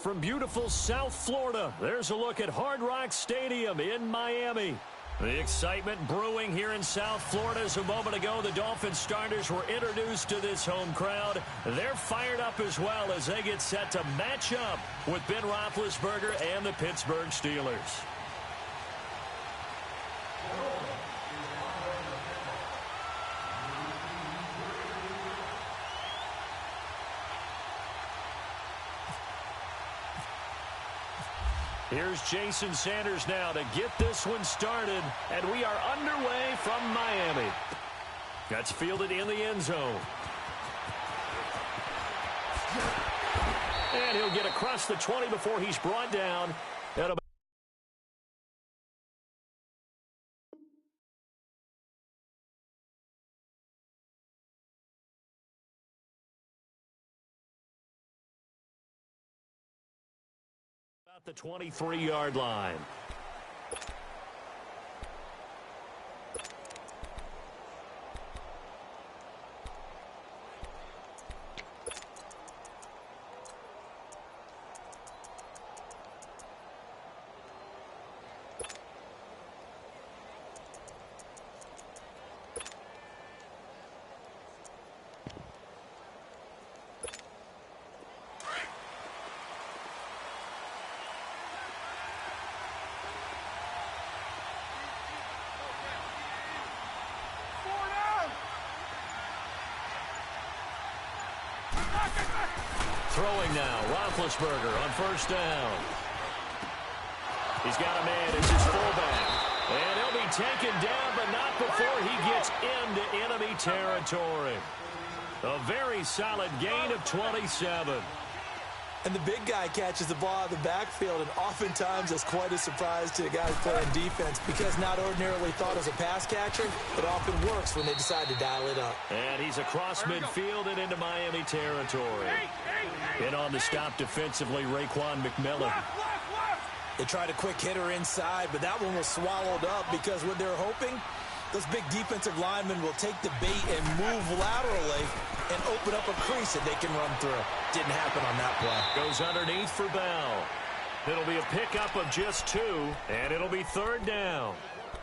from beautiful South Florida, there's a look at Hard Rock Stadium in Miami. The excitement brewing here in South Florida as a moment ago the Dolphins starters were introduced to this home crowd. They're fired up as well as they get set to match up with Ben Roethlisberger and the Pittsburgh Steelers. Here's Jason Sanders now to get this one started, and we are underway from Miami. That's fielded in the end zone. And he'll get across the 20 before he's brought down at about the 23-yard line. Throwing now, Roethlisberger on first down. He's got a man as his fullback. And he'll be taken down, but not before he gets into enemy territory. A very solid gain of 27. And the big guy catches the ball out of the backfield, and oftentimes it's quite a surprise to the guys playing defense because not ordinarily thought as a pass catcher, it often works when they decide to dial it up. And he's across midfield and into Miami territory. And on the stop defensively, Raekwon McMillan. They tried a quick hitter inside, but that one was swallowed up because what they're hoping, those big defensive linemen will take the bait and move laterally and open up a crease that they can run through. Didn't happen on that play. Goes underneath for Bell. It'll be a pickup of just 2, and it'll be third down.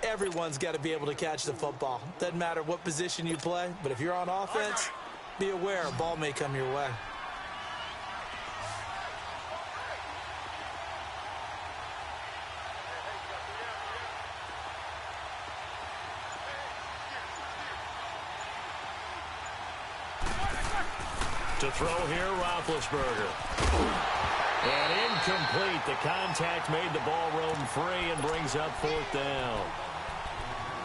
Everyone's got to be able to catch the football. Doesn't matter what position you play, but if you're on offense, be aware a ball may come your way. To throw here, Roethlisberger. And incomplete. The contact made the ball roam free and brings up fourth down.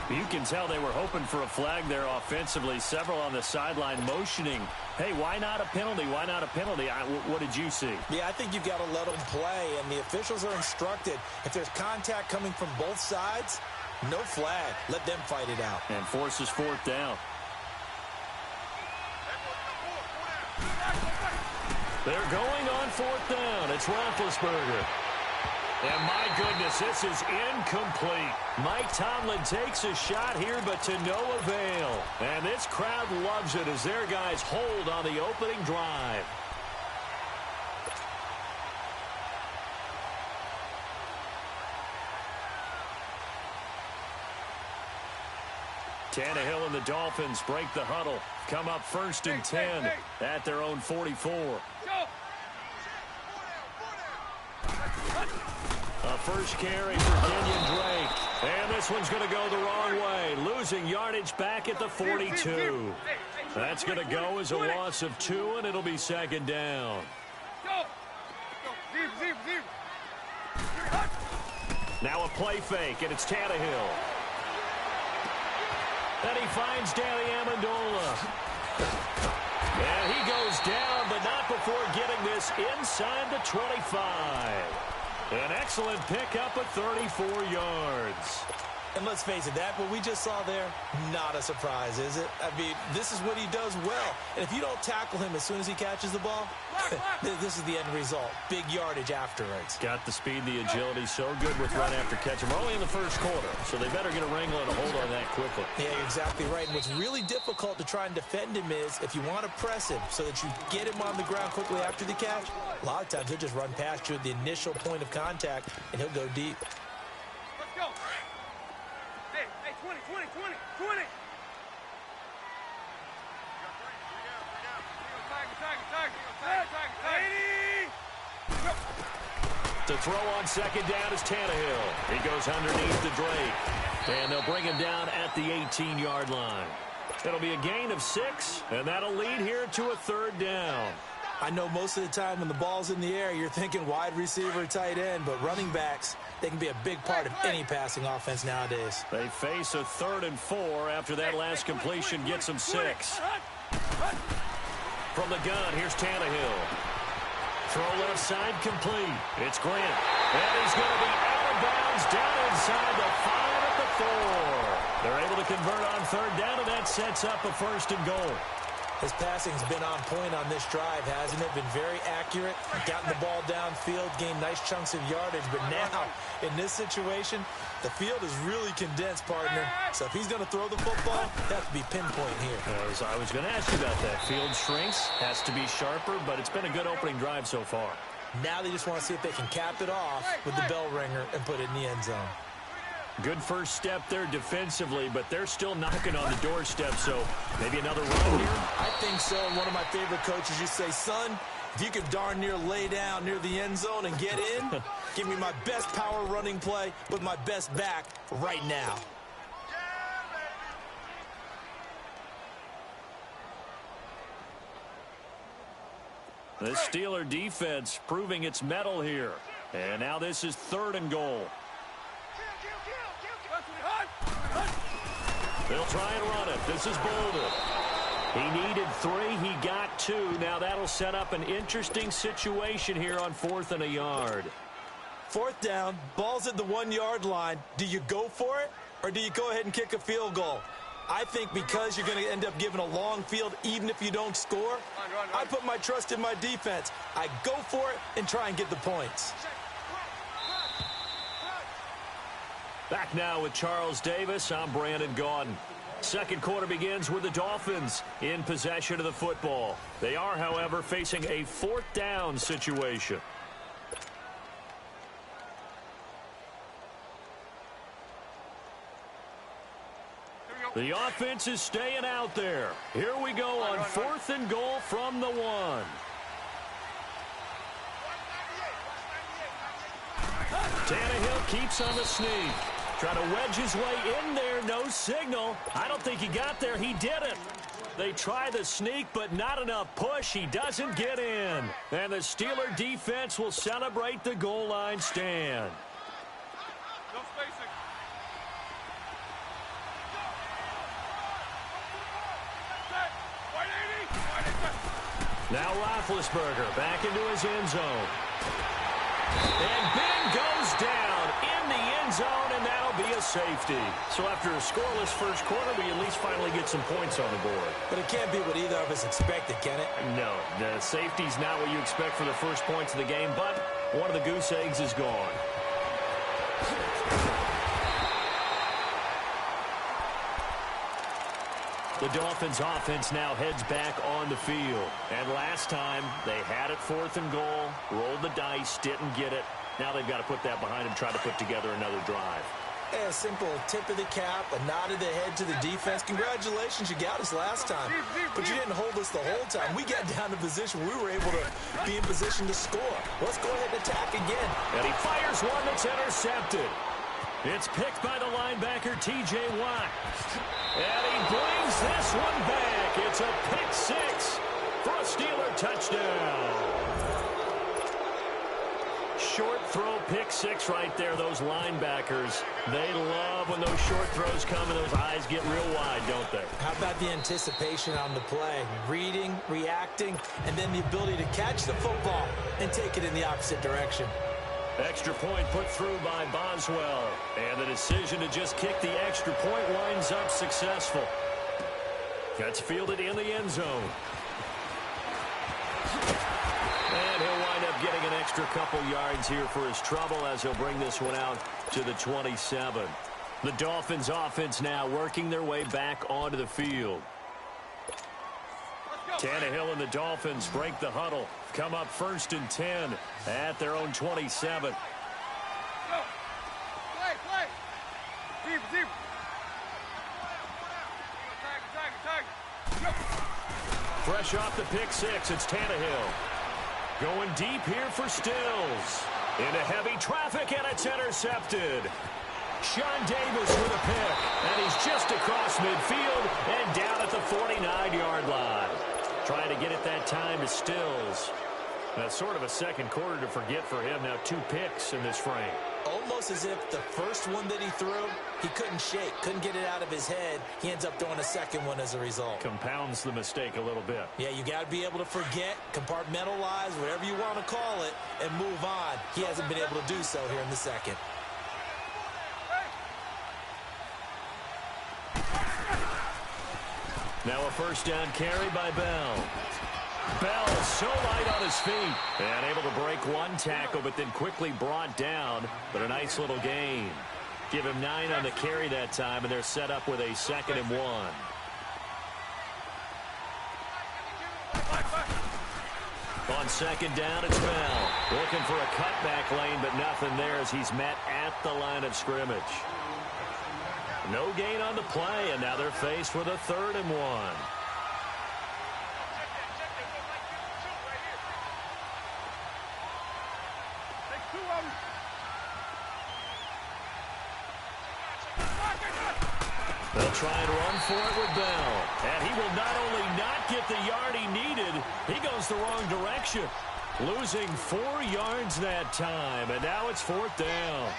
You can tell they were hoping for a flag there offensively. Several on the sideline motioning. Hey, why not a penalty? Why not a penalty? What did you see? Yeah, I think you've got to let them play, and the officials are instructed. If there's contact coming from both sides, no flag. Let them fight it out. And forces fourth down. They're going on fourth down. It's Roethlisberger. And my goodness, this is incomplete. Mike Tomlin takes a shot here, but to no avail. And this crowd loves it as their guys hold on the opening drive. Tannehill and the Dolphins break the huddle. Come up first and 10 at their own 44. A first carry for Kenyon Drake. And this one's going to go the wrong way. Losing yardage back at the 42. That's going to go as a loss of 2, and it'll be second down. Now a play fake, and it's Tannehill. And he finds Danny Amendola. And he goes down, but not before getting this inside the 25. An excellent pickup at 34 yards. And let's face it, that what we just saw there, not a surprise, is it? I mean, this is what he does well. And if you don't tackle him as soon as he catches the ball, this is the end result. Big yardage afterwards. Got the speed, the agility, so good with run after catch. We're only in the first quarter, so they better get a wrangle and a hold on that quickly. Yeah, you're exactly right. And what's really difficult to try and defend him is if you want to press him so that you get him on the ground quickly after the catch, a lot of times he'll just run past you at the initial point of contact, and he'll go deep. Let's go. Hey, 20. To throw on second down is Tannehill. He goes underneath to Drake. And they'll bring him down at the 18-yard line. It'll be a gain of 6, and that'll lead here to a third down. I know most of the time when the ball's in the air, you're thinking wide receiver, tight end, but running backs, they can be a big part of any passing offense nowadays. They face a 3rd and 4 after that last completion gets them 6. From the gun, here's Tannehill. Throw left side complete. It's Grant. And he's going to be out of bounds down inside the 5 at the 4. They're able to convert on third down, and that sets up a 1st and goal. His passing's been on point on this drive, hasn't it? Been very accurate, gotten the ball downfield, gained nice chunks of yardage. But now, in this situation, the field is really condensed, partner. So if he's going to throw the football, it has to be pinpoint here. I was going to ask you about that. Field shrinks, has to be sharper, but it's been a good opening drive so far. Now they just want to see if they can cap it off with the bell ringer and put it in the end zone. Good first step there defensively, but they're still knocking on the doorstep, so maybe another run here? I think so. And one of my favorite coaches used to say, son, if you could darn near lay down near the end zone and get in, give me my best power running play with my best back right now. The Steeler defense proving its mettle here. And now this is 3rd and goal. They'll try and run it. This is Bolden. He needed 3. He got 2. Now that'll set up an interesting situation here on 4th and a yard. 4th down, ball's at the 1-yard line. Do you go for it, or do you go ahead and kick a field goal? I think because you're going to end up giving a long field even if you don't score, I put my trust in my defense. I go for it and try and get the points. Back now with Charles Davis. I'm Brandon Gaudin. Second quarter begins with the Dolphins in possession of the football. They are, however, facing a 4th down situation. The offense is staying out there. Here we go on 4th and goal from the 1. Tannehill keeps on the sneak. Trying to wedge his way in there. No signal. I don't think he got there. He didn't. They try the sneak, but not enough push. He doesn't get in. And the Steeler defense will celebrate the goal line stand. No spacing. Now Roethlisberger back into his end zone. And Ben goes down in the end zone, and that'll be a safety. So after a scoreless first quarter, we at least finally get some points on the board. But it can't be what either of us expected, can it? No, the safety's not what you expect for the first points of the game, but one of the goose eggs is gone. The Dolphins offense now heads back on the field. And last time, they had it 4th and goal, rolled the dice, didn't get it. Now they've got to put that behind them, try to put together another drive. A simple tip of the cap, a nod of the head to the defense. Congratulations, you got us last time. But you didn't hold us the whole time. We got down to position. We were able to be in position to score. Let's go ahead and attack again. And he fires one that's intercepted. It's picked by the linebacker, T.J. Watt. And he brings this one back. It's a pick 6 for a Steeler touchdown. Short throw, pick 6 right there. Those linebackers, they love when those short throws come and those eyes get real wide, don't they? How about the anticipation on the play? Reading, reacting, and then the ability to catch the football and take it in the opposite direction. Extra point put through by Boswell. And the decision to just kick the extra point winds up successful. Gets fielded in the end zone. And he'll wind up getting an extra couple yards here for his trouble as he'll bring this one out to the 27. The Dolphins offense now working their way back onto the field. Tannehill and the Dolphins break the huddle. Come up 1st and 10 at their own 27. Go. Play. Deep. Go. Fresh off the pick six, it's Tannehill. Going deep here for Stills. Into heavy traffic, and it's intercepted. Sean Davis with a pick, and he's just across midfield and down at the 49-yard line. Trying to get it that time to Stills. That's sort of a second quarter to forget for him. Now 2 picks in this frame. Almost as if the first one that he threw, he couldn't shake, couldn't get it out of his head. He ends up throwing a second one as a result. Compounds the mistake a little bit. Yeah, you got to be able to forget, compartmentalize, whatever you want to call it, and move on. He hasn't been able to do so here in the second. Now a first down carry by Bell. Bell so light on his feet and able to break one tackle, but then quickly brought down. But a nice little gain. Give him 9 on the carry that time, and they're set up with a 2nd and 1. On 2nd down, it's Bell. Looking for a cutback lane, but nothing there as he's met at the line of scrimmage. No gain on the play, and now they're faced with a 3rd and 1. They'll try and run for it with Bell. And he will not only not get the yard he needed, he goes the wrong direction. Losing 4 yards that time, and now it's 4th down.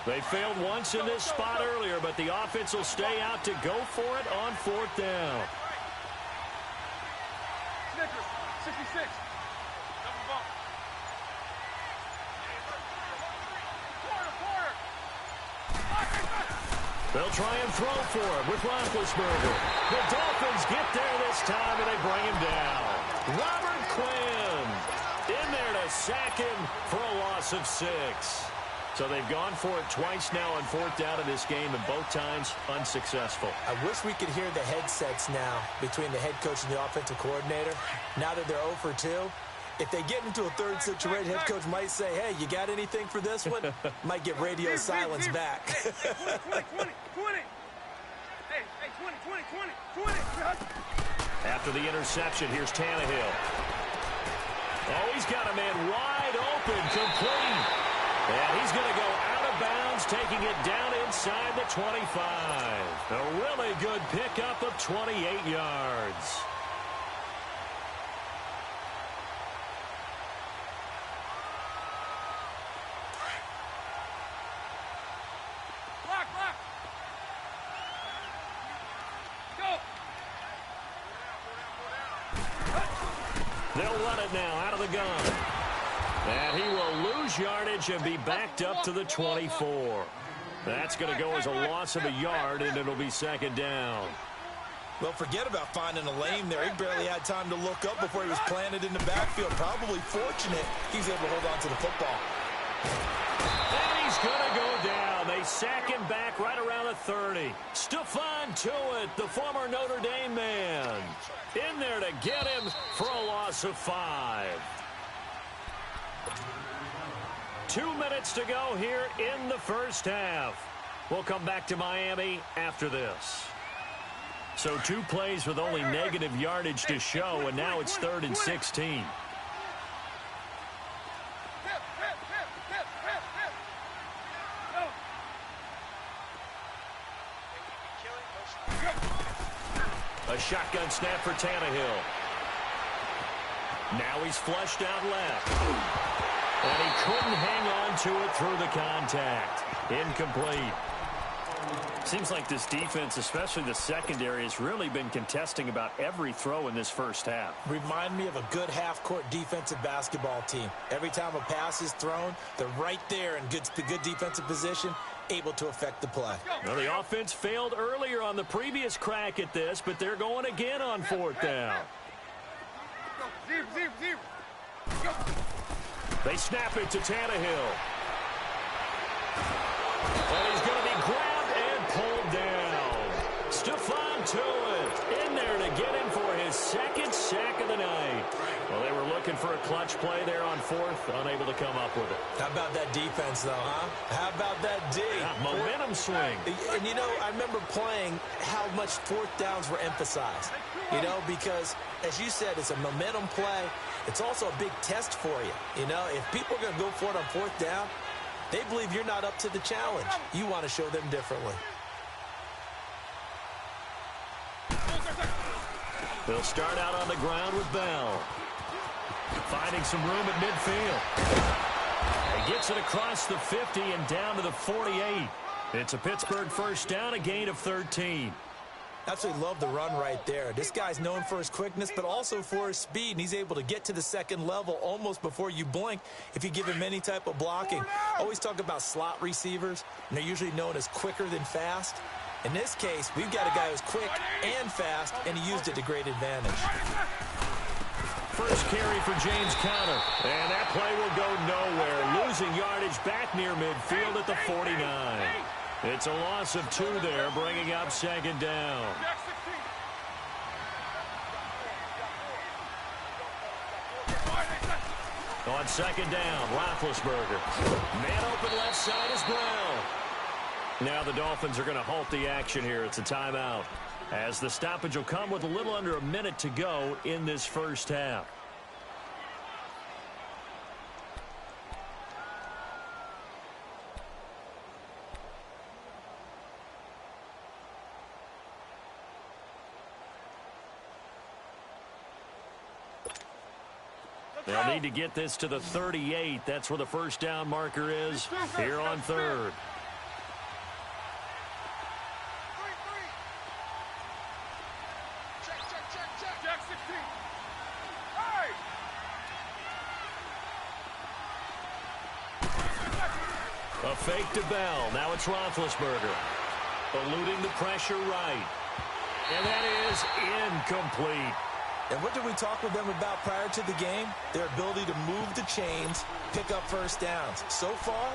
They failed once in this spot earlier, but the offense will stay out to go for it on 4th down. Snickers, 66. Double bump. They'll try and throw for it with Roethlisberger. The Dolphins get there this time, and they bring him down. Robert Quinn in there to sack him for a loss of 6. So they've gone for it twice now on 4th down in this game, and both times unsuccessful. I wish we could hear the headsets now between the head coach and the offensive coordinator. Now that they're 0 for 2, if they get into a 3rd situation, head coach might say, hey, you got anything for this one? Might get radio silence back. Hey, 20. Hey, 20. After the interception, here's Tannehill. Oh, he's got a man wide open, complete. And he's going to go out of bounds, taking it down inside the 25. A really good pickup of 28 yards. Block. Go. They'll run it now out of the gun. And he will lose yardage and be backed up to the 24. That's going to go as a loss of a yard, and it'll be 2nd down. Well, forget about finding a lane there. He barely had time to look up before he was planted in the backfield. Probably fortunate he's able to hold on to the football. And he's going to go down. They sack him back right around the 30. Stephon Tuitt, the former Notre Dame man, in there to get him for a loss of 5. 2 minutes to go here in the first half. We'll come back to Miami after this. So 2 plays with only negative yardage to show, and now it's 3rd and 16. A shotgun snap for Tannehill. Now he's flushed out left. And he couldn't hang on to it through the contact. Incomplete. Seems like this defense, especially the secondary, has really been contesting about every throw in this first half. Remind me of a good half-court defensive basketball team. Every time a pass is thrown, they're right there in good defensive position, able to affect the play. Well, the offense failed earlier on the previous crack at this, but they're going again on fourth down. They snap it to Tannehill. And he's going to be grabbed and pulled down. Stephon Tuitt in there to get him for his second sack of the night. Well, they were looking for a clutch play there on fourth, unable to come up with it. How about that defense, though, huh? How about that D? Yeah, momentum swing. And, you know, I remember playing how much fourth downs were emphasized, you know, because, as you said, it's a momentum play. It's also a big test for you. You know, if people are going to go for it on fourth down, they believe you're not up to the challenge. You want to show them differently. They'll start out on the ground with Bell. Finding some room at midfield. He gets it across the 50 and down to the 48. It's a Pittsburgh first down, a gain of 13. Absolutely love the run right there. This guy's known for his quickness, but also for his speed, and he's able to get to the second level almost before you blink if you give him any type of blocking. Always talk about slot receivers, and they're usually known as quicker than fast. In this case, we've got a guy who's quick and fast, and he used it to great advantage. First carry for James Conner, and that play will go nowhere. Losing yardage back near midfield at the 49. It's a loss of 2 there, bringing up second down. On second down, Roethlisberger. Man open left side is Brown. Now the Dolphins are going to halt the action here. It's a timeout, as the stoppage will come with a little under a minute to go in this first half. They'll need to get this to the 38. That's where the first down marker is here on third. Jack 16. A fake to Bell. Now it's Roethlisberger. Eluding the pressure right. And that is incomplete. And what did we talk with them about prior to the game? Their ability to move the chains, pick up first downs. So far,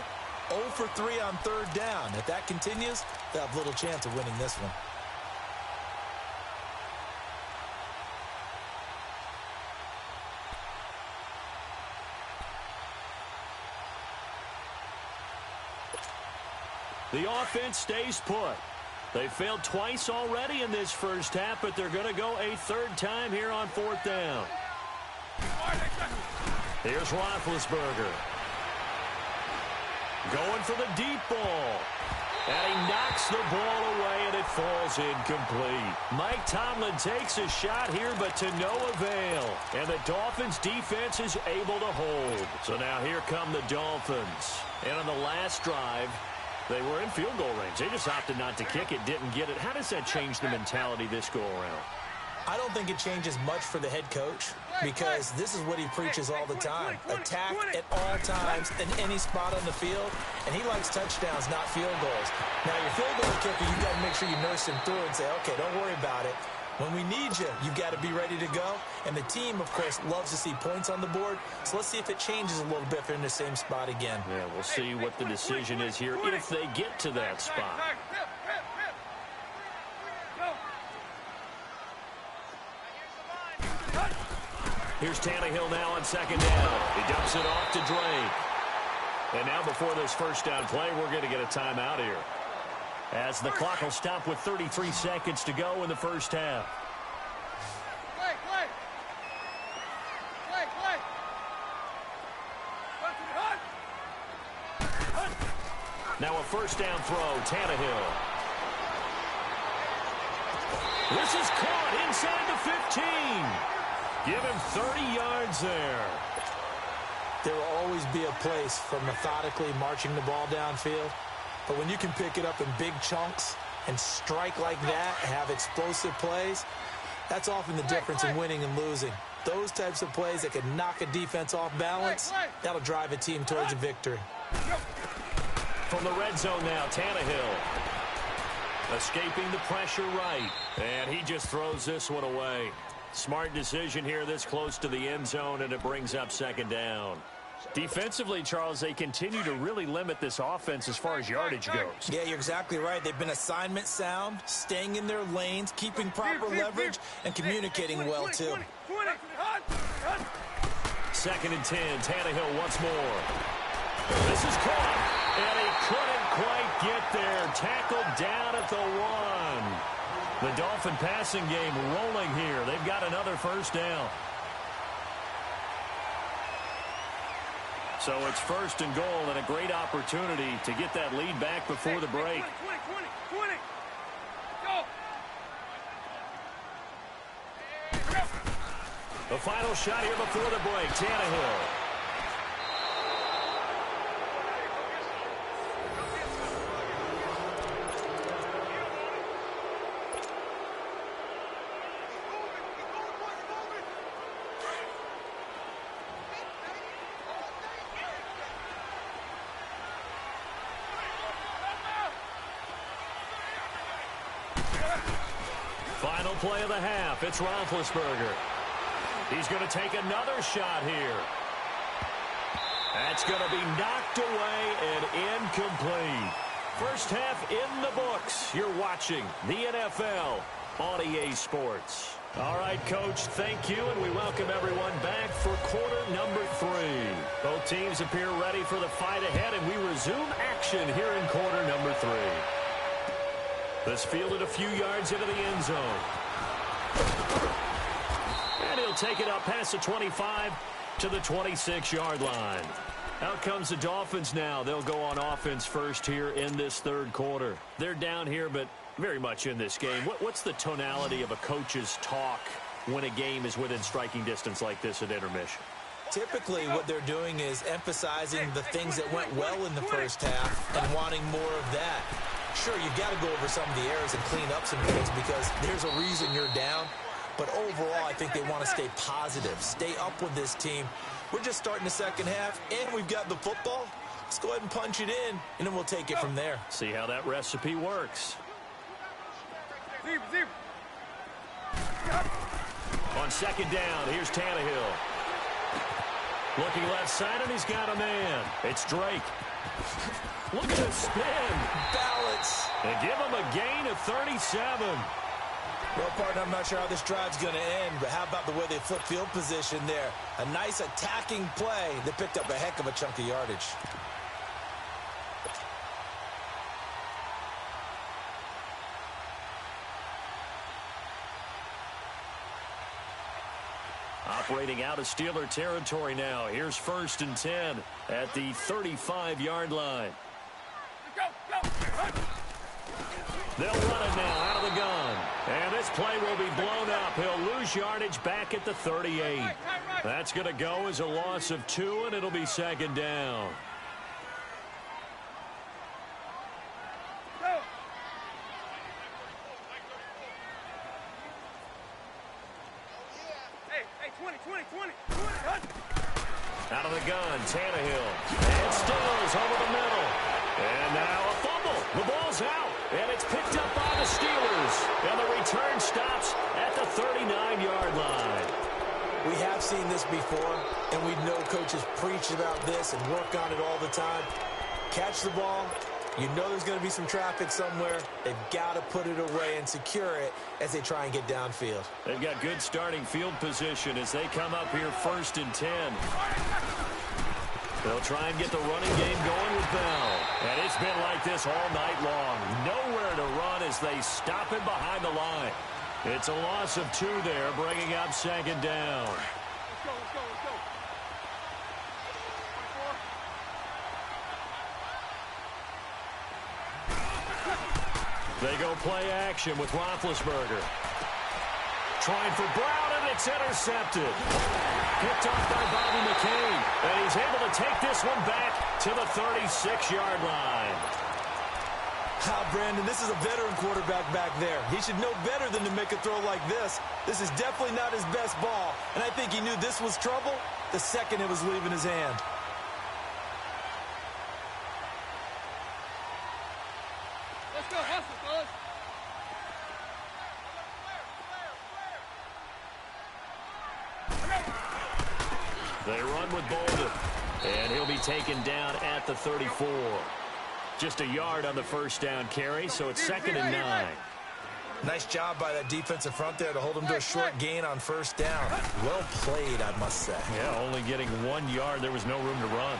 0 for 3 on third down. If that continues, they'll have little chance of winning this one. The offense stays put. They failed twice already in this first half, but they're going to go a third time here on fourth down. Here's Roethlisberger. Going for the deep ball. And he knocks the ball away, and it falls incomplete. Mike Tomlin takes a shot here, but to no avail. And the Dolphins' defense is able to hold. So now here come the Dolphins. And on the last drive, they were in field goal range. They just opted not to kick it, didn't get it. How does that change the mentality this go-around? I don't think it changes much for the head coach, because this is what he preaches all the time. Attack at all times in any spot on the field, and he likes touchdowns, not field goals. Now, your field goal kicker, you've got to make sure you nurse him through and say, okay, don't worry about it. When we need you, you've got to be ready to go. And the team, of course, loves to see points on the board. So let's see if it changes a little bit if they're in the same spot again. Yeah, we'll see what the decision is here if they get to that spot. Here's Tannehill now on second down. He dumps it off to Drake. And now before this first down play, we're going to get a timeout here, as the clock will stop with 33 seconds to go in the first half. Now a first down throw, Tannehill. This is caught inside the 15. Give him 30 yards there. There will always be a place for methodically marching the ball downfield. But when you can pick it up in big chunks and strike like that, have explosive plays, that's often the difference in winning and losing. Those types of plays that can knock a defense off balance, that'll drive a team towards a victory. From the red zone now, Tannehill. Escaping the pressure right. And he just throws this one away. Smart decision here this close to the end zone, and it brings up second down. Defensively, Charles, they continue to really limit this offense as far as yardage goes. Yeah, you're exactly right. They've been assignment sound, staying in their lanes, keeping proper leverage, and communicating well, too. Second and 10, Tannehill once more. This is caught, and he couldn't quite get there. Tackled down at the 1. The Dolphin passing game rolling here. They've got another first down. So it's first and goal, and a great opportunity to get that lead back before the break. 20. Go. The final shot here before the break, Tannehill. Final play of the half. It's Roethlisberger. He's going to take another shot here. That's going to be knocked away and incomplete. First half in the books. You're watching the NFL on EA Sports. All right, Coach, thank you, and we welcome everyone back for quarter number 3. Both teams appear ready for the fight ahead, and we resume action here in quarter number 3. This fielded a few yards into the end zone. And he'll take it up past the 25 to the 26-yard line. Out comes the Dolphins now. They'll go on offense first here in this third quarter. They're down here, but very much in this game. What's the tonality of a coach's talk when a game is within striking distance like this at intermission? Typically, what they're doing is emphasizing the things that went well in the first half and wanting more of that. Sure, you've got to go over some of the errors and clean up some things because there's a reason you're down. But overall, I think they want to stay positive, stay up with this team. We're just starting the second half, and we've got the football. Let's go ahead and punch it in, and then we'll take it from there. See how that recipe works. On second down, here's Tannehill. Looking left side, and he's got a man. It's Drake. Look at the spin. Balance. And give him a gain of 37. Well, partner, I'm not sure how this drive's going to end, but how about the way they flip field position there? A nice attacking play that picked up a heck of a chunk of yardage. Operating out of Steeler territory now. Here's first and 10 at the 35-yard line. They'll run it now out of the gun. And this play will be blown up. He'll lose yardage back at the 38. That's going to go as a loss of 2, and it'll be second down. Out of the gun, Tannehill. And Stills over the middle. And now a fumble. The ball's out. And it's picked up by the Steelers. And the return stops at the 39-yard line. We have seen this before, and we know coaches preach about this and work on it all the time. Catch the ball. You know there's going to be some traffic somewhere. They've got to put it away and secure it as they try and get downfield. They've got good starting field position as they come up here first and 10. They'll try and get the running game going with Bell. And it's been like this all night long. Nowhere to run as they stop him behind the line. It's a loss of 2 there, bringing up second down. Let's go. They go play action with Roethlisberger. Trying for Brown, and it's intercepted. Picked off by Bobby McCain. And he's able to take this one back to the 36-yard line. Brandon, this is a veteran quarterback back there. He should know better than to make a throw like this. This is definitely not his best ball, and I think he knew this was trouble the second it was leaving his hand. Let's go, hustle, fellas. They run with Bolden, and he'll be taken down at the 34. Just a yard on the first down carry, so it's 2nd and 9. Nice job by that defensive front there to hold him to a short gain on first down. Well played, I must say. Yeah, only getting 1 yard. There was no room to run.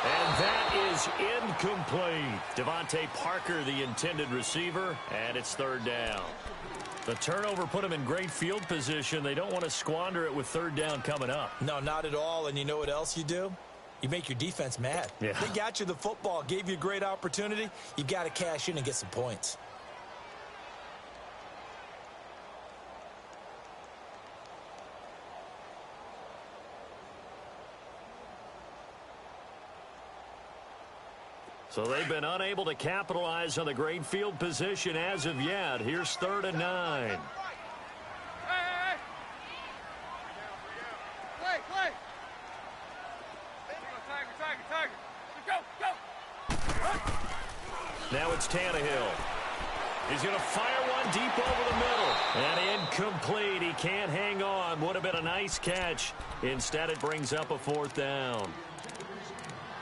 And that is incomplete. Devontae Parker, the intended receiver, and it's 3rd down. The turnover put them in great field position. They don't want to squander it with 3rd down coming up. No, not at all. And you know what else you do? You make your defense mad. Yeah. They got you the football, gave you a great opportunity. You've got to cash in and get some points. So they've been unable to capitalize on the great field position as of yet. Here's 3rd and 9. Hey! Play! Tiger! Go! Now it's Tannehill. He's going to fire one deep over the middle. And incomplete. He can't hang on. Would have been a nice catch. Instead, it brings up a 4th down.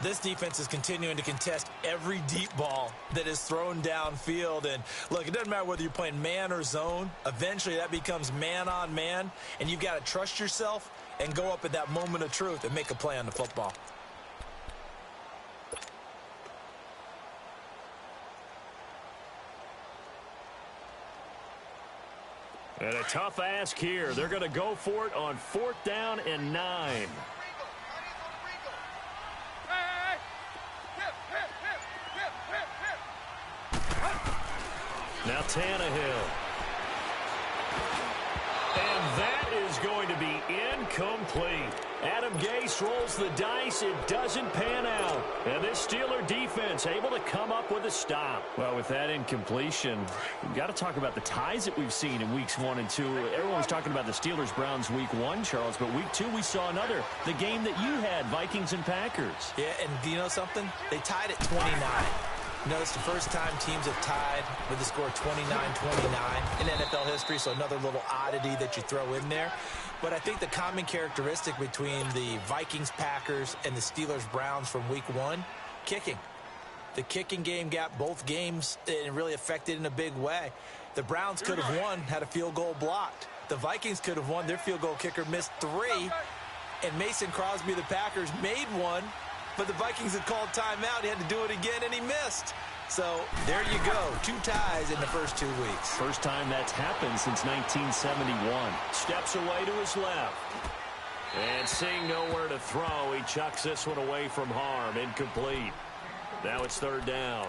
This defense is continuing to contest every deep ball that is thrown downfield. And, look, it doesn't matter whether you're playing man or zone. Eventually, that becomes man-on-man, and you've got to trust yourself and go up at that moment of truth and make a play on the football. And a tough ask here. They're going to go for it on 4th down and 9. Hey! Hip! Now Tannehill. And that is going to be incomplete. Adam Gase rolls the dice. It doesn't pan out. And this Steeler defense able to come up with a stop. Well, with that incompletion, we've got to talk about the ties that we've seen in weeks 1 and 2. Everyone was talking about the Steelers-Browns week 1, Charles, but week 2 we saw another. The game that you had, Vikings and Packers. Yeah, and do you know something? They tied at 29. You know, it's the first time teams have tied with the score 29-29 in NFL history, so another little oddity that you throw in there. But I think the common characteristic between the Vikings, Packers, and the Steelers-Browns from week 1, kicking. The kicking game got both games and really affected in a big way. The Browns could have won had a field goal blocked. The Vikings could have won. Their field goal kicker missed 3. And Mason Crosby, the Packers, made 1. But the Vikings had called timeout. He had to do it again, and he missed. So there you go. 2 ties in the first 2 weeks. First time that's happened since 1971. Steps away to his left. And seeing nowhere to throw, he chucks this one away from harm. Incomplete. Now it's 3rd down.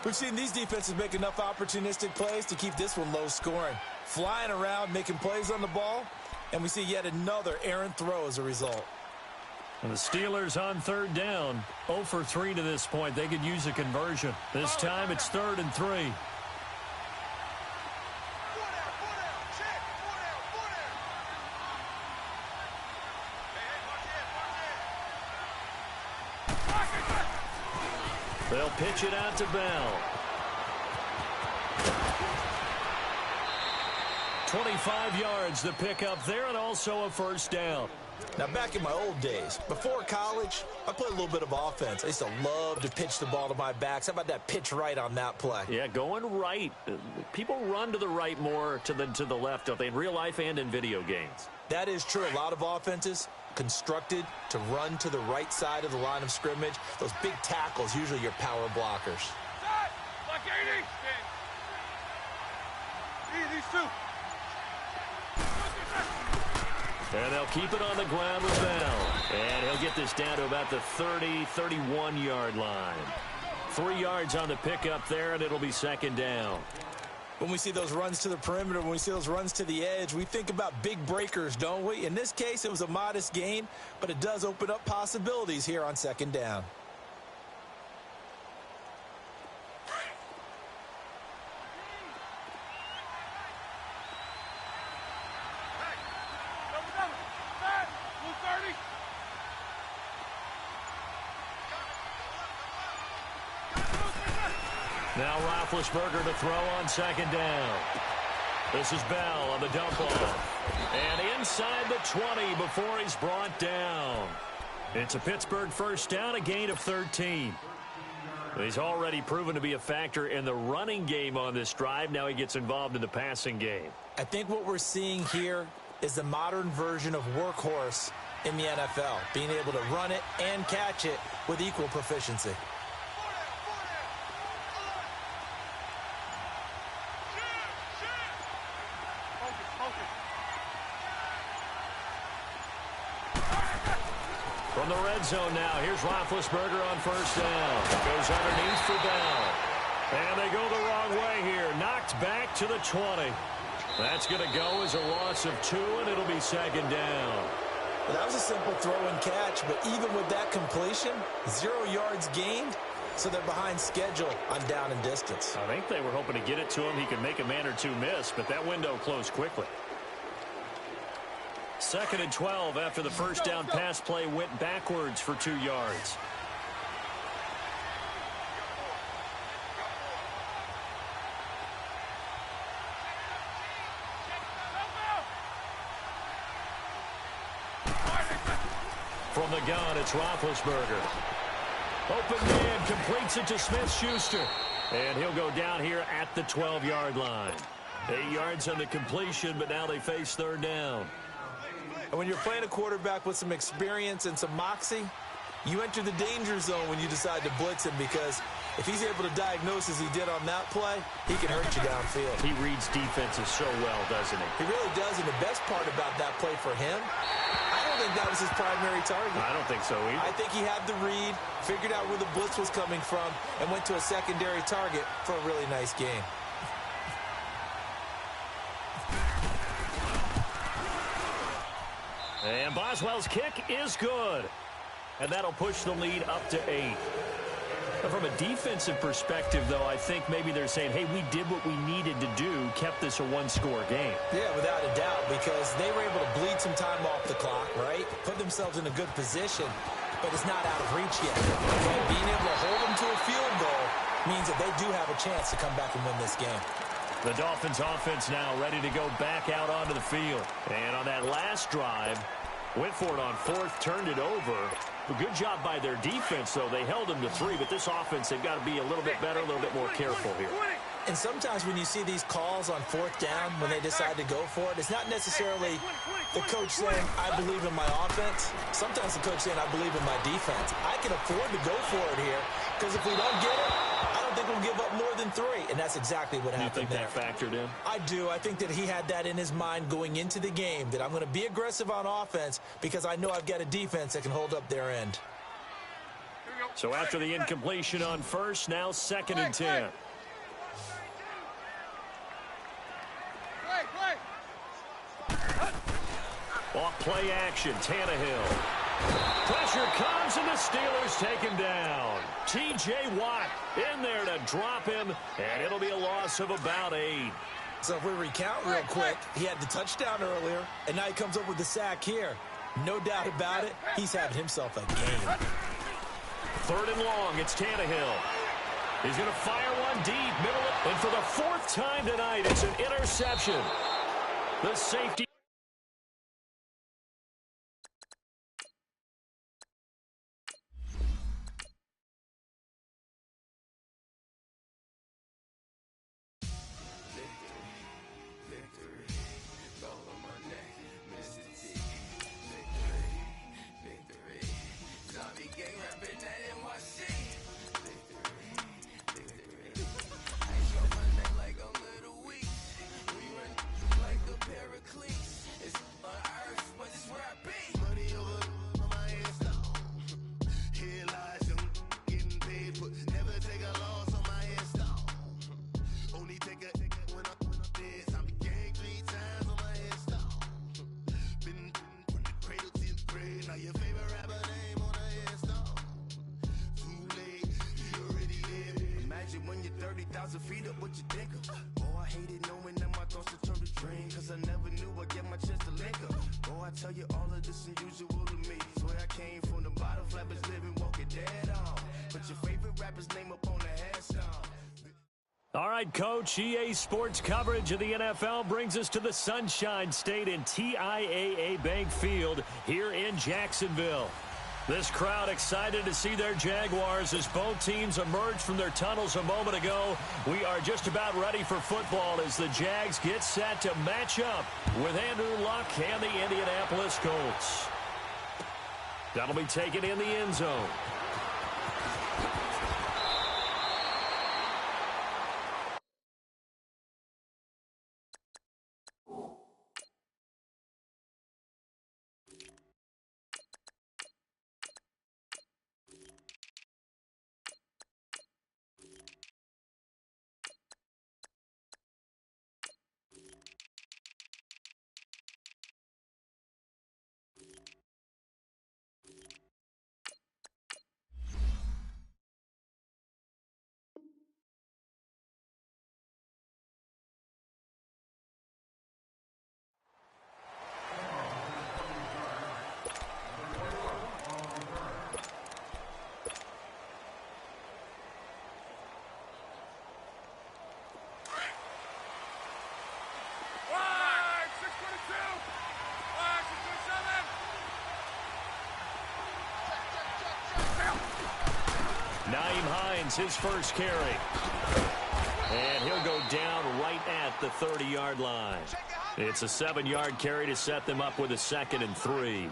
We've seen these defenses make enough opportunistic plays to keep this one low scoring. Flying around, making plays on the ball, and we see yet another errant throw as a result. And the Steelers on 3rd down. 0 for 3 to this point. They could use a conversion. This time it's 3rd and 3. They'll pitch it out to Bell. 25 yards to pick up there, and also a 1st down. Now, back in my old days, before college, I played a little bit of offense. I used to love to pitch the ball to my backs. How about that pitch right on that play? Yeah, going right. People run to the right more than to the left, don't they, in real life and in video games? That is true. A lot of offenses constructed to run to the right side of the line of scrimmage. Those big tackles, usually your power blockers. Like 80! These 2. And they'll keep it on the ground with Bell. And he'll get this down to about the 30, 31-yard line. 3 yards on the pickup there, and it'll be 2nd down. When we see those runs to the perimeter, when we see those runs to the edge, we think about big breakers, don't we? In this case, it was a modest gain, but it does open up possibilities here on 2nd down. Now Roethlisberger to throw on second down. This is Bell on the dump off. And inside the 20 before he's brought down. It's a Pittsburgh first down, a gain of 13. He's already proven to be a factor in the running game on this drive. Now he gets involved in the passing game. I think what we're seeing here is the modern version of workhorse in the NFL, being able to run it and catch it with equal proficiency. From the red zone now, here's Roethlisberger on first down. Goes underneath for Bell. And they go the wrong way here. Knocked back to the 20. That's going to go as a loss of 2, and it'll be second down. Well, that was a simple throw and catch, but even with that completion, 0 yards gained, so they're behind schedule on down and distance. I think they were hoping to get it to him. He could make a man or two miss, but that window closed quickly. 2nd and 12 after the first down pass play went backwards for 2 yards. From the gun, it's Roethlisberger. Open man, completes it to Smith-Schuster. And he'll go down here at the 12-yard line. 8 yards on the completion, but now they face third down. And when you're playing a quarterback with some experience and some moxie, you enter the danger zone when you decide to blitz him, because if he's able to diagnose as he did on that play, he can hurt you downfield. He reads defenses so well, doesn't he? He really does, and the best part about that play for him, I don't think that was his primary target. I don't think so either. I think he had the read, figured out where the blitz was coming from, and went to a secondary target for a really nice game. And Boswell's kick is good. And that'll push the lead up to 8. But from a defensive perspective, though, I think maybe they're saying, hey, we did what we needed to do, kept this a one-score game. Yeah, without a doubt, because they were able to bleed some time off the clock, right? Put themselves in a good position, but it's not out of reach yet. Okay? Being able to hold them to a field goal means that they do have a chance to come back and win this game. The Dolphins offense now ready to go back out onto the field. And on that last drive, went for it on 4th, turned it over. A good job by their defense, though. They held them to 3, but this offense, they've got to be a little bit better, a little bit more careful here. And sometimes when you see these calls on 4th down, when they decide to go for it, it's not necessarily the coach saying, I believe in my offense. Sometimes the coach saying, I believe in my defense. I can afford to go for it here, because if we don't get it, I don't think we'll give up more than 3. And that's exactly what happened there. You think that factored in? I do. I think that he had that in his mind going into the game, that I'm going to be aggressive on offense because I know I've got a defense that can hold up their end. So after the incompletion on 1st, now 2nd and 10. Off play action, Tannehill. Pressure comes, and the Steelers take him down. T.J. Watt in there to drop him, and it'll be a loss of about 8. So if we recount real quick, he had the touchdown earlier, and now he comes up with the sack here. No doubt about it, he's having himself a game. 3rd and long, it's Tannehill. He's going to fire one deep, middle, and for the 4th time tonight, it's an interception. The safety. When you're 30,000 feet up, what you think of? Oh, I hated knowing that my thoughts would turn to dream, cause I never knew I'd get my chance to link up. Oh, I tell you all of this unusual to me. Swear I came from the bottom, flappers living, walking dead on. Put your favorite rapper's name up on the headstone. All right, Coach, EA Sports coverage of the NFL brings us to the Sunshine State in TIAA Bank Field here in Jacksonville. This crowd excited to see their Jaguars as both teams emerged from their tunnels a moment ago. We are just about ready for football as the Jags get set to match up with Andrew Luck and the Indianapolis Colts. That'll be taken in the end zone. His first carry. And he'll go down right at the 30-yard line. It's a 7-yard carry to set them up with a 2nd and 3.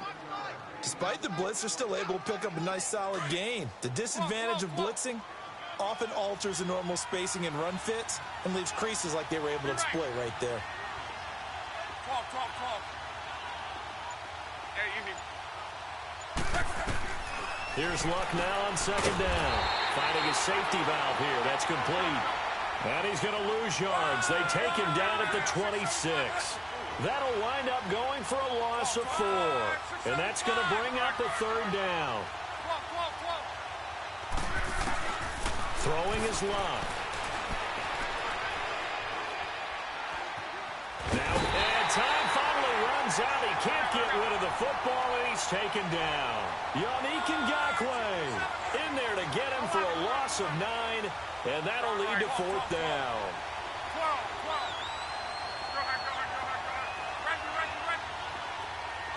Despite the blitz, they're still able to pick up a nice solid gain. The disadvantage of blitzing often alters the normal spacing and run fits and leaves creases like they were able to exploit right there. 12. Here's Luck now on 2nd down. Finding a safety valve here. That's complete. And he's going to lose yards. They take him down at the 26. That'll wind up going for a loss of 4. And that's going to bring up a 3rd down. Throwing is Luck. Now, and time finally runs out. He can't get rid of the football, and he's taken down. Yannick Ngakoue in there to get him for a loss of 9, and that'll lead to 4th down. 12. Go ahead. Ready.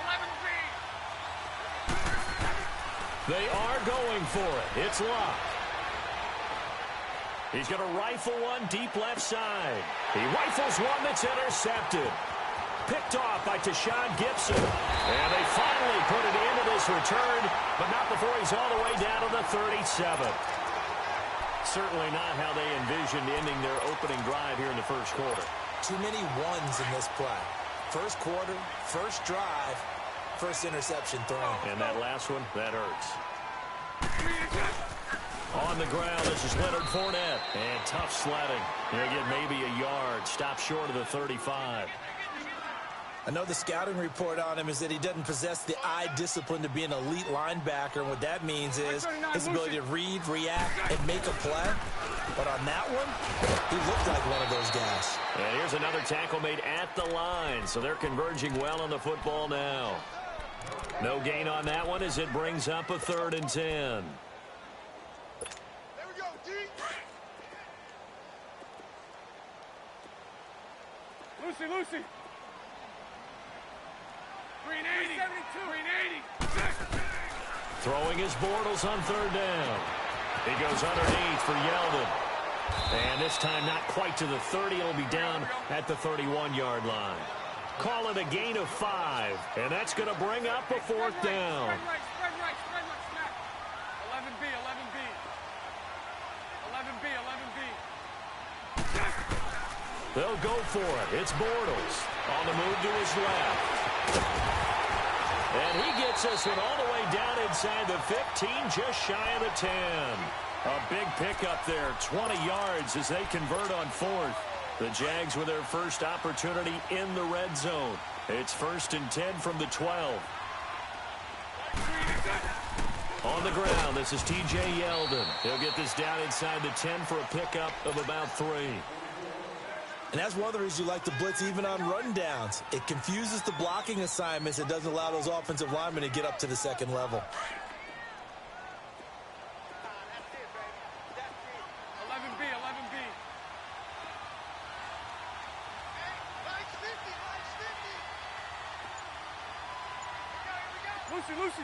11B. They are going for it. It's Luck. He's going to rifle one deep left side. He rifles one that's intercepted. Picked off by Tashawn Gibson. And they finally put it into this return, but not before he's all the way down to the 37. Certainly not how they envisioned ending their opening drive here in the first quarter. Too many ones in this play. First quarter, first drive, first interception thrown. And that last one, that hurts. On the ground, this is Leonard Fournette. And tough sledding. He'll get maybe a yard. Stop short of the 35. I know the scouting report on him is that he doesn't possess the eye discipline to be an elite linebacker. And what that means is his ability to read, react, and make a play. But on that one, he looked like one of those guys. And here's another tackle made at the line. So they're converging well on the football now. No gain on that one as it brings up a 3rd and 10. There we go, D. Lucy. 380. Throwing his Bortles on 3rd down. He goes underneath for Yeldon. And this time not quite to the 30. It'll be down at the 31-yard line. Call it a gain of 5. And that's going to bring up a 4th down. Spread right, snap. 11B. They'll go for it. It's Bortles on the move to his left. And he gets us one all the way down inside the 15, just shy of the 10. A big pickup there, 20 yards as they convert on 4th. The Jags with their first opportunity in the red zone. It's 1st and 10 from the 12. On the ground, this is T.J. Yeldon. He'll get this down inside the 10 for a pickup of about 3. And that's one of the reasons you like to blitz even on rundowns. It confuses the blocking assignments. It doesn't allow those offensive linemen to get up to the 2nd level. 11B. Lucy, Lucy.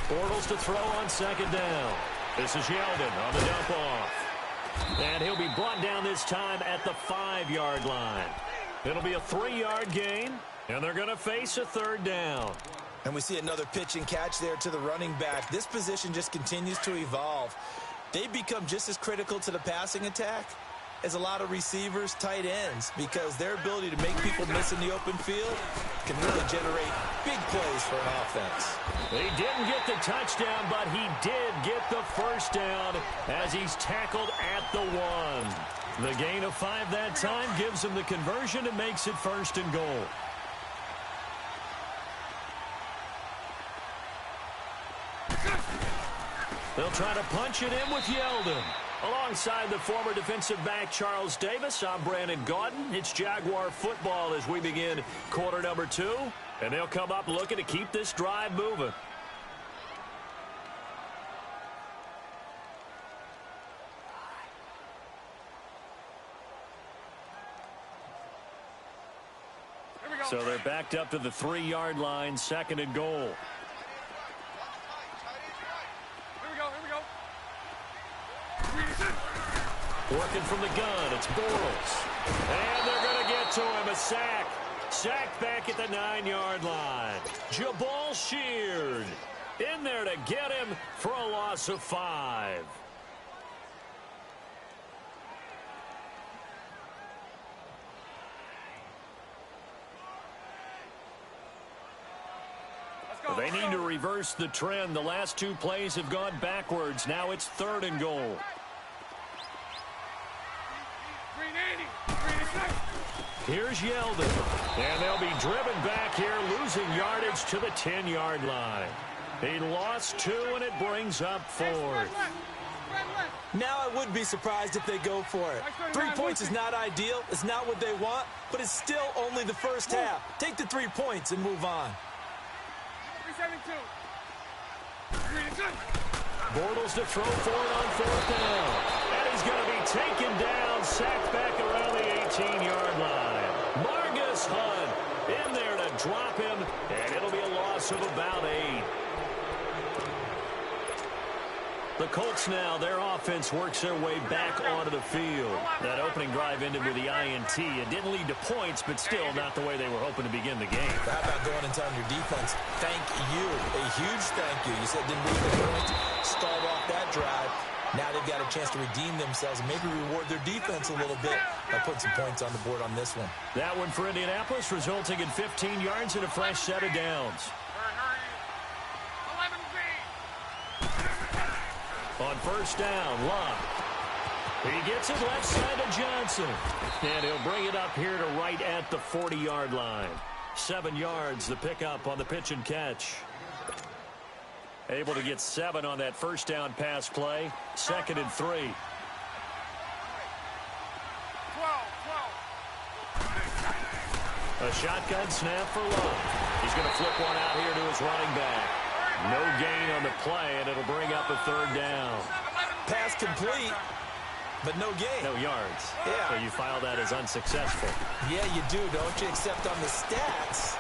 Bortles to throw on second down. This is Yeldon on the dump off. And he'll be brought down this time at the 5-yard line. It'll be a 3-yard gain, and they're going to face a third down. And we see another pitch and catch there to the running back. This position just continues to evolve. They become just as critical to the passing attack as a lot of receivers, tight ends, because their ability to make people miss in the open field can really generate big plays for an offense. He didn't get the touchdown, but he did get the first down as he's tackled at the 1. The gain of 5 that time gives him the conversion and makes it 1st and goal. They'll try to punch it in with Yeldon. Alongside the former defensive back Charles Davis, I'm Brandon Gaudin. It's Jaguar football as we begin quarter number 2. And they'll come up looking to keep this drive moving. So they're backed up to the 3-yard line, 2nd and goal. Working from the gun, it's Bortles. And they're going to get to him, a sack. Sacked back at the 9-yard line. Jabal Sheard in there to get him for a loss of 5. They need to reverse the trend. The last 2 plays have gone backwards. Now it's 3rd and goal. Here's Yeldon. And they'll be driven back here, losing yardage to the 10-yard line. He lost 2, and it brings up 4th. Now I would be surprised if they go for it. 3 points is not ideal. It's not what they want, but it's still only the first half. Take the 3 points and move on. Bortles to throw for it on 4th down. And he's going to be taken down, sacked back around the 18-yard line. Margus Hunt in there to drop him, and it'll be a loss of about 8. The Colts now, their offense works their way back onto the field. That opening drive ended with the INT. It didn't lead to points, but still not the way they were hoping to begin the game. How about going and telling your defense, thank you, a huge thank you. You said didn't lead the points, start off that drive. Now they've got a chance to redeem themselves and maybe reward their defense a little bit by putting some points on the board on this one. That one for Indianapolis, resulting in 15 yards and a fresh set of downs. On 1st down, Luck. He gets it left side to Johnson. And he'll bring it up here to right at the 40-yard line. 7 yards, the pickup on the pitch and catch. Able to get 7 on that 1st down pass play. 2nd and 3. A shotgun snap for Luck. He's going to flip one out here to his running back. No gain on the play, and it'll bring up a 3rd down. Pass complete, but no gain. No yards. Yeah. So you file that as unsuccessful. Yeah, you do, don't you? Except on the stats,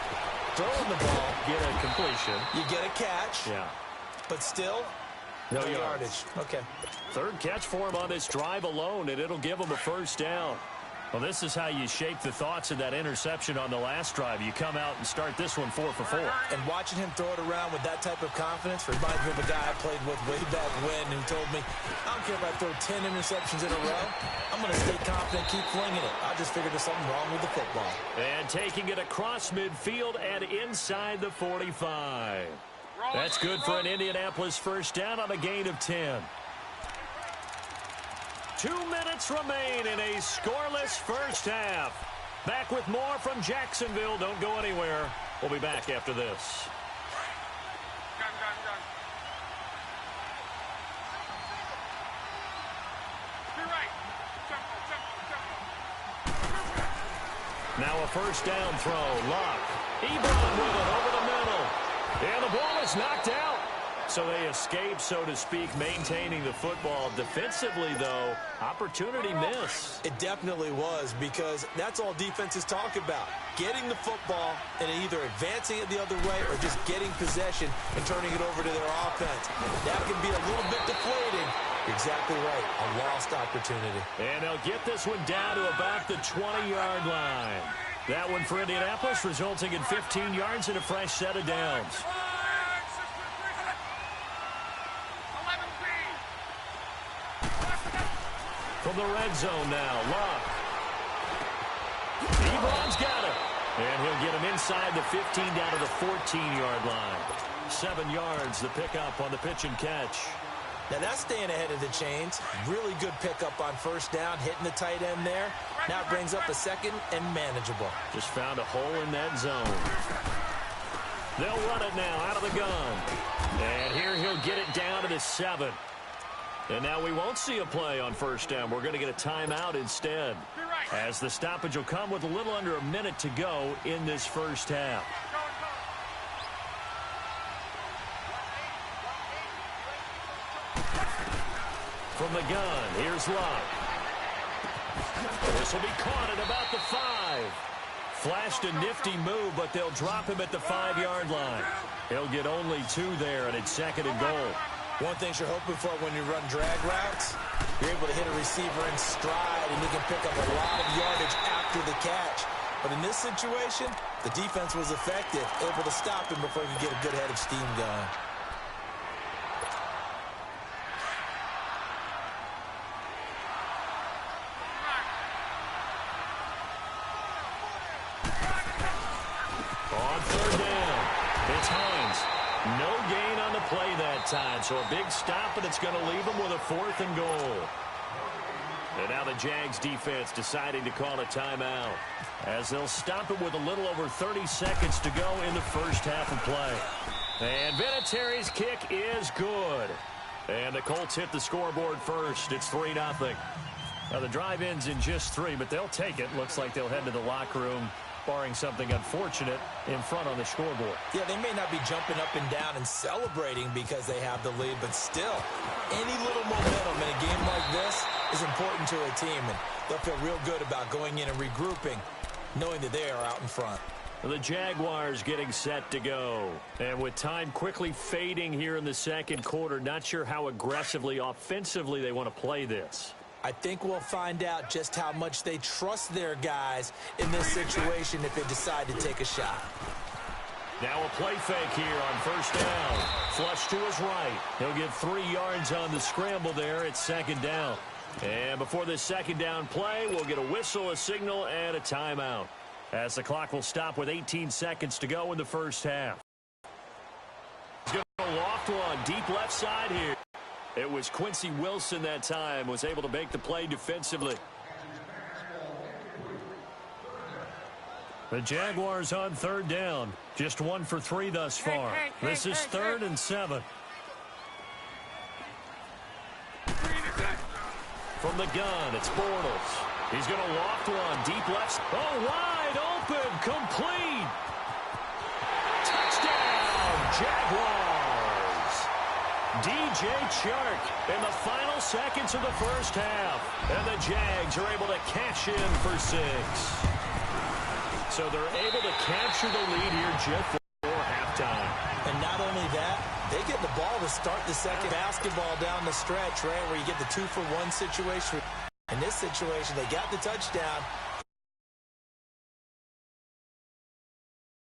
throwing the ball, Get a completion. you get a catch, Yeah. but still No yardage. Okay. 3rd catch for him on this drive alone, and it'll give him a 1st down. Well, this is how you shake the thoughts of that interception on the last drive. You come out and start this one 4 for 4. And watching him throw it around with that type of confidence reminds me of a guy I played with way back when who told me, I don't care if I throw 10 interceptions in a row. I'm going to stay confident, keep flinging it. I just figured there's something wrong with the football. And taking it across midfield and inside the 45. That's good for an Indianapolis 1st down on a gain of 10. 2 minutes remain in a scoreless 1st half. Back with more from Jacksonville. Don't go anywhere. We'll be back after this. Now a 1st down throw. Luck. Ebron with it over the middle. And the ball is knocked out. So they escape, so to speak, maintaining the football. Defensively, though, opportunity miss. It definitely was, because that's all defenses talk about. Getting the football and either advancing it the other way or just getting possession and turning it over to their offense. That can be a little bit deflating. You're exactly right. A lost opportunity. And they'll get this one down to about the 20-yard line. That one for Indianapolis, resulting in 15 yards and a fresh set of downs. From the red zone now, Luck. Ebron's got it. And he'll get him inside the 15 down to the 14-yard line. 7 yards, the pickup on the pitch and catch. Now that's staying ahead of the chains. Really good pickup on first down, hitting the tight end there. Now it brings up a second and manageable. Just found a hole in that zone. They'll run it now out of the gun. And here he'll get it down to the 7. And now we won't see a play on first down. We're going to get a timeout instead, as the stoppage will come with a little under a minute to go in this first half. From the gun, here's Luck. This will be caught at about the 5. Flashed a nifty move, but they'll drop him at the 5-yard line. He'll get only 2 there, and it's 2nd and goal. One thing you're hoping for when you run drag routes, you're able to hit a receiver in stride, and you can pick up a lot of yardage after the catch. But in this situation, the defense was effective, able to stop him before he could get a good head of steam going. On third down, it's Hines. No gain on the play that time, so a big stop, and it's going to leave them with a 4th and goal. And now the Jags defense deciding to call a timeout, as they'll stop it with a little over 30 seconds to go in the first half of play. And Vinatieri's kick is good. And the Colts hit the scoreboard first. It's 3-0. Now the drive ends in just 3, but they'll take it. Looks like they'll head to the locker room, barring something unfortunate, in front on the scoreboard. Yeah, they may not be jumping up and down and celebrating because they have the lead, but still, any little momentum in a game like this is important to a team, and they'll feel real good about going in and regrouping, knowing that they are out in front. The Jaguars getting set to go. And with time quickly fading here in the second quarter, not sure how aggressively, offensively they want to play this. I think we'll find out just how much they trust their guys in this situation if they decide to take a shot. Now a play fake here on first down. Flush to his right. He'll get 3 yards on the scramble there. It's 2nd down. And before this 2nd down play, we'll get a whistle, a signal, and a timeout, as the clock will stop with 18 seconds to go in the first half. He's going to loft one deep left side here. It was Quincy Wilson that time, was able to make the play defensively. The Jaguars on third down. Just 1 for 3 thus far. This is 3rd and 7. From the gun, it's Bortles. He's going to loft one deep left. Oh, wide open, complete. Touchdown, Jaguars. DJ Chark in the final seconds of the first half. And the Jags are able to cash in for 6. So they're able to capture the lead here just before halftime. And not only that, they get the ball to start the second basketball down the stretch, right, where you get the 2-for-1 situation. In this situation, they got the touchdown,